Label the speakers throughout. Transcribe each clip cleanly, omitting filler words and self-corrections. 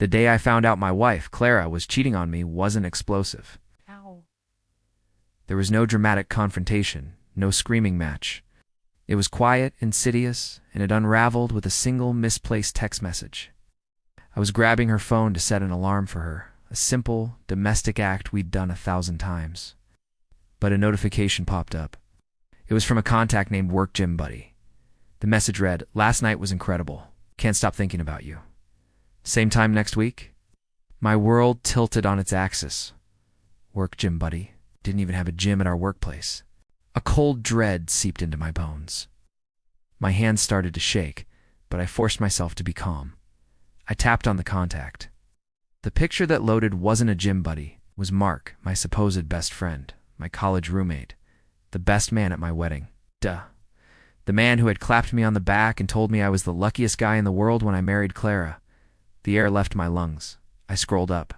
Speaker 1: The day I found out my wife, Clara, was cheating on me wasn't explosive.
Speaker 2: Ow.
Speaker 1: There was no dramatic confrontation, no screaming match. It was quiet, insidious, and it unraveled with a single misplaced text message. I was grabbing her phone to set an alarm for her, a simple, domestic act we'd done 1,000 times. But a notification popped up. It was from a contact named Work Gym Buddy. The message read, "Last night was incredible. Can't stop thinking about you. Same time next week?" My world tilted on its axis. Work Gym Buddy didn't even have a gym at our workplace. A cold dread seeped into my bones. My hands started to shake, but I forced myself to be calm. I tapped on the contact. The picture that loaded wasn't a gym buddy. It was Mark, my supposed best friend, my college roommate, the best man at my wedding. Duh. The man who had clapped me on the back and told me I was the luckiest guy in the world when I married Clara. The air left my lungs. I scrolled up.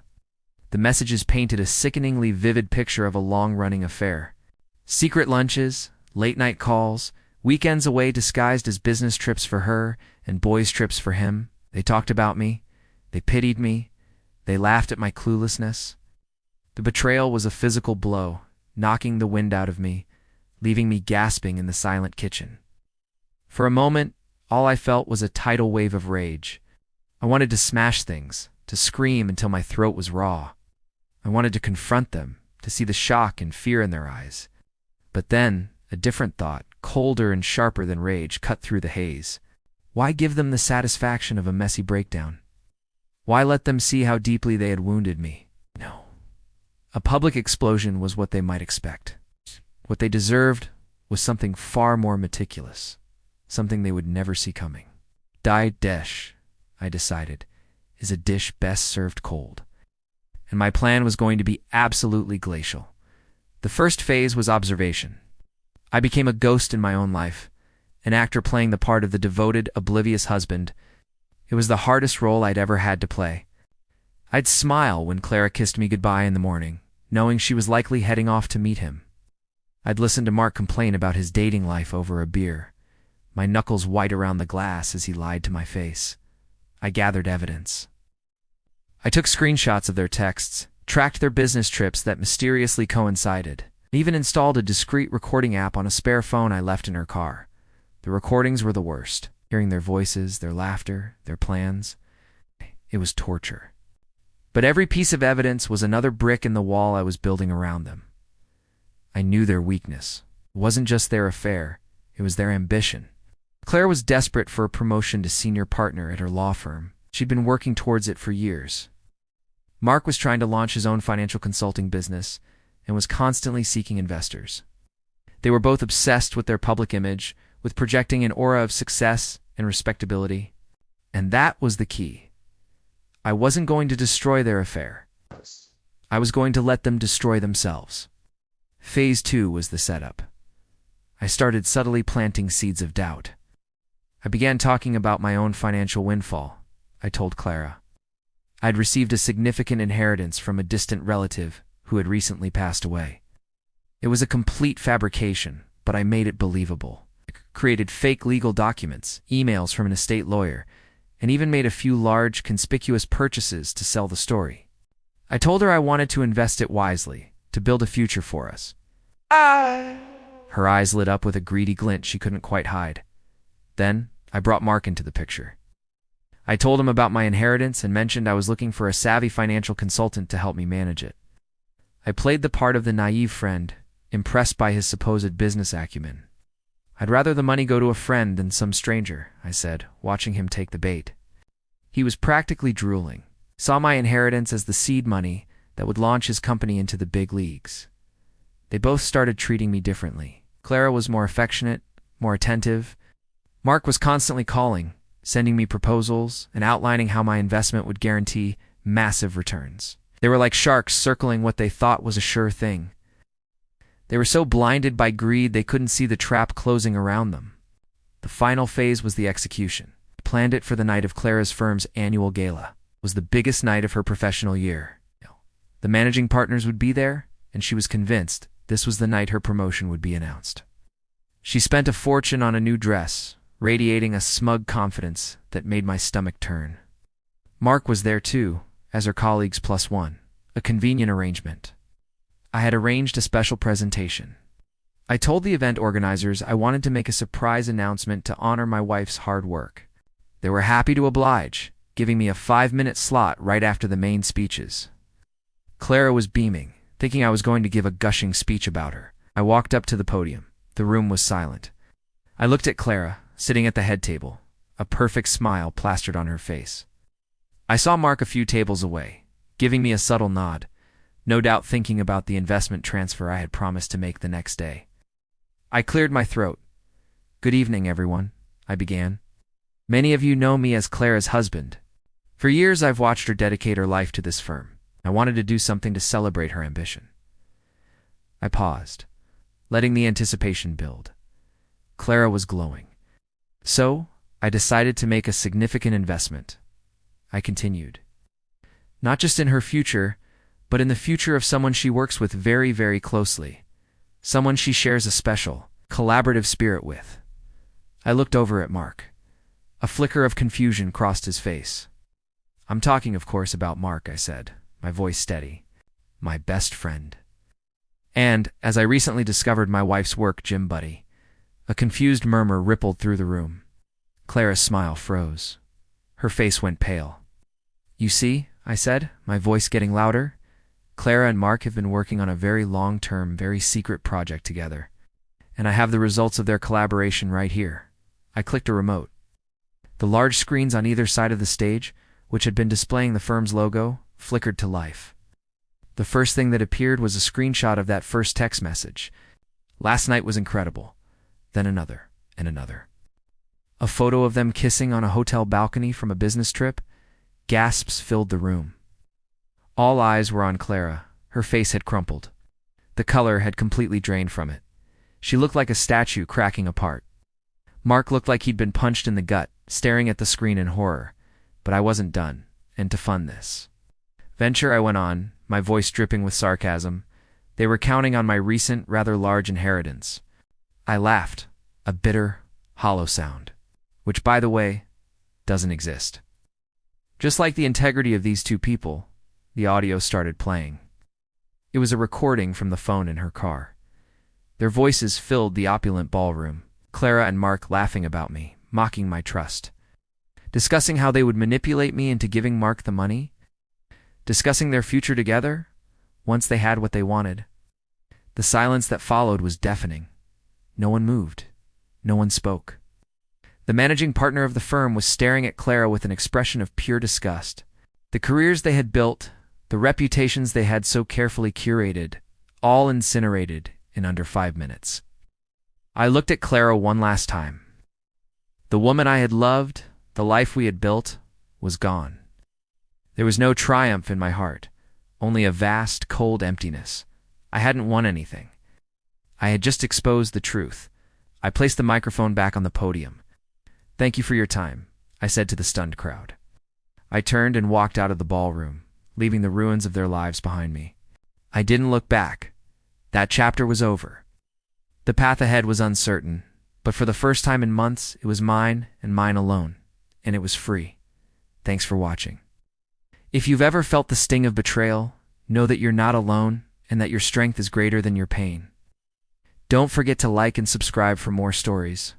Speaker 1: The messages painted a sickeningly vivid picture of a long-running affair. Secret lunches, late-night calls, weekends away disguised as business trips for her and boys' trips for him. They talked about me. They pitied me. They laughed at my cluelessness. The betrayal was a physical blow, knocking the wind out of me, leaving me gasping in the silent kitchen. For a moment, all I felt was a tidal wave of rage. I wanted to smash things, to scream until my throat was raw. I wanted to confront them, to see the shock and fear in their eyes. But then, a different thought, colder and sharper than rage, cut through the haze. Why give them the satisfaction of a messy breakdown? Why let them see how deeply they had wounded me? No. A public explosion was what they might expect. What they deserved was something far more meticulous, something they would never see coming. Die Desh, I decided, is a dish best served cold. And my plan was going to be absolutely glacial. The first phase was observation. I became a ghost in my own life, an actor playing the part of the devoted, oblivious husband. It was the hardest role I'd ever had to play. I'd smile when Clara kissed me goodbye in the morning, knowing she was likely heading off to meet him. I'd listen to Mark complain about his dating life over a beer, my knuckles white around the glass as he lied to my face. I gathered evidence. I took screenshots of their texts, tracked their business trips that mysteriously coincided, and even installed a discreet recording app on a spare phone I left in her car. The recordings were the worst. Hearing their voices, their laughter, their plans. It was torture. But every piece of evidence was another brick in the wall I was building around them. I knew their weakness. It wasn't just their affair, it was their ambition. Claire was desperate for a promotion to senior partner at her law firm. She'd been working towards it for years. Mark was trying to launch his own financial consulting business and was constantly seeking investors. They were both obsessed with their public image, with projecting an aura of success and respectability. And that was the key. I wasn't going to destroy their affair. I was going to let them destroy themselves. Phase 2 was the setup. I started subtly planting seeds of doubt. I began talking about my own financial windfall. I told Clara. I'd received a significant inheritance from a distant relative who had recently passed away. It was a complete fabrication, but I made it believable. I created fake legal documents, emails from an estate lawyer, and even made a few large, conspicuous purchases to sell the story. I told her I wanted to invest it wisely, to build a future for us. Her eyes lit up with a greedy glint she couldn't quite hide. Then, I brought Mark into the picture. I told him about my inheritance and mentioned I was looking for a savvy financial consultant to help me manage it. I played the part of the naive friend, impressed by his supposed business acumen. I'd rather the money go to a friend than some stranger, I said, watching him take the bait. He was practically drooling, saw my inheritance as the seed money that would launch his company into the big leagues. They both started treating me differently. Clara was more affectionate, more attentive. Mark was constantly calling, sending me proposals, and outlining how my investment would guarantee massive returns. They were like sharks circling what they thought was a sure thing. They were so blinded by greed they couldn't see the trap closing around them. The final phase was the execution. I planned it for the night of Clara's firm's annual gala. It was the biggest night of her professional year. The managing partners would be there, and she was convinced this was the night her promotion would be announced. She spent a fortune on a new dress, radiating a smug confidence that made my stomach turn. Mark was there too, as her colleagues plus one, a convenient arrangement. I had arranged a special presentation. I told the event organizers I wanted to make a surprise announcement to honor my wife's hard work. They were happy to oblige, giving me a 5-minute slot right after the main speeches. Clara was beaming, thinking I was going to give a gushing speech about her. I walked up to the podium. The room was silent. I looked at Clara, sitting at the head table, a perfect smile plastered on her face. I saw Mark a few tables away, giving me a subtle nod, no doubt thinking about the investment transfer I had promised to make the next day. I cleared my throat. "Good evening, everyone," I began. "Many of you know me as Clara's husband. For years I've watched her dedicate her life to this firm. I wanted to do something to celebrate her ambition." I paused, letting the anticipation build. Clara was glowing. "So, I decided to make a significant investment," I continued. "Not just in her future, but in the future of someone she works with very, very closely. Someone she shares a special, collaborative spirit with." I looked over at Mark. A flicker of confusion crossed his face. "I'm talking, of course, about Mark," I said, my voice steady. "My best friend. And, as I recently discovered, my wife's work gym buddy." A confused murmur rippled through the room. Clara's smile froze. Her face went pale. "You see," I said, my voice getting louder, "Clara and Mark have been working on a very long-term, very secret project together. And I have the results of their collaboration right here." I clicked a remote. The large screens on either side of the stage, which had been displaying the firm's logo, flickered to life. The first thing that appeared was a screenshot of that first text message. "Last night was incredible." Then another, and another. A photo of them kissing on a hotel balcony from a business trip. Gasps filled the room. All eyes were on Clara. Her face had crumpled. The color had completely drained from it. She looked like a statue cracking apart. Mark looked like he'd been punched in the gut, staring at the screen in horror. But I wasn't done, and to fund this venture, I went on, my voice dripping with sarcasm. They were counting on my recent, rather large inheritance. I laughed, a bitter, hollow sound, which, by the way, doesn't exist. Just like the integrity of these two people, the audio started playing. It was a recording from the phone in her car. Their voices filled the opulent ballroom, Clara and Mark laughing about me, mocking my trust. Discussing how they would manipulate me into giving Mark the money. Discussing their future together, once they had what they wanted. The silence that followed was deafening. No one moved. No one spoke. The managing partner of the firm was staring at Clara with an expression of pure disgust. The careers they had built, the reputations they had so carefully curated, all incinerated in under 5 minutes. I looked at Clara one last time. The woman I had loved, the life we had built, was gone. There was no triumph in my heart, only a vast, cold emptiness. I hadn't won anything. I had just exposed the truth. I placed the microphone back on the podium. "Thank you for your time," I said to the stunned crowd. I turned and walked out of the ballroom, leaving the ruins of their lives behind me. I didn't look back. That chapter was over. The path ahead was uncertain, but for the first time in months, it was mine and mine alone, and it was free. Thanks for watching. If you've ever felt the sting of betrayal, know that you're not alone and that your strength is greater than your pain. Don't forget to like and subscribe for more stories.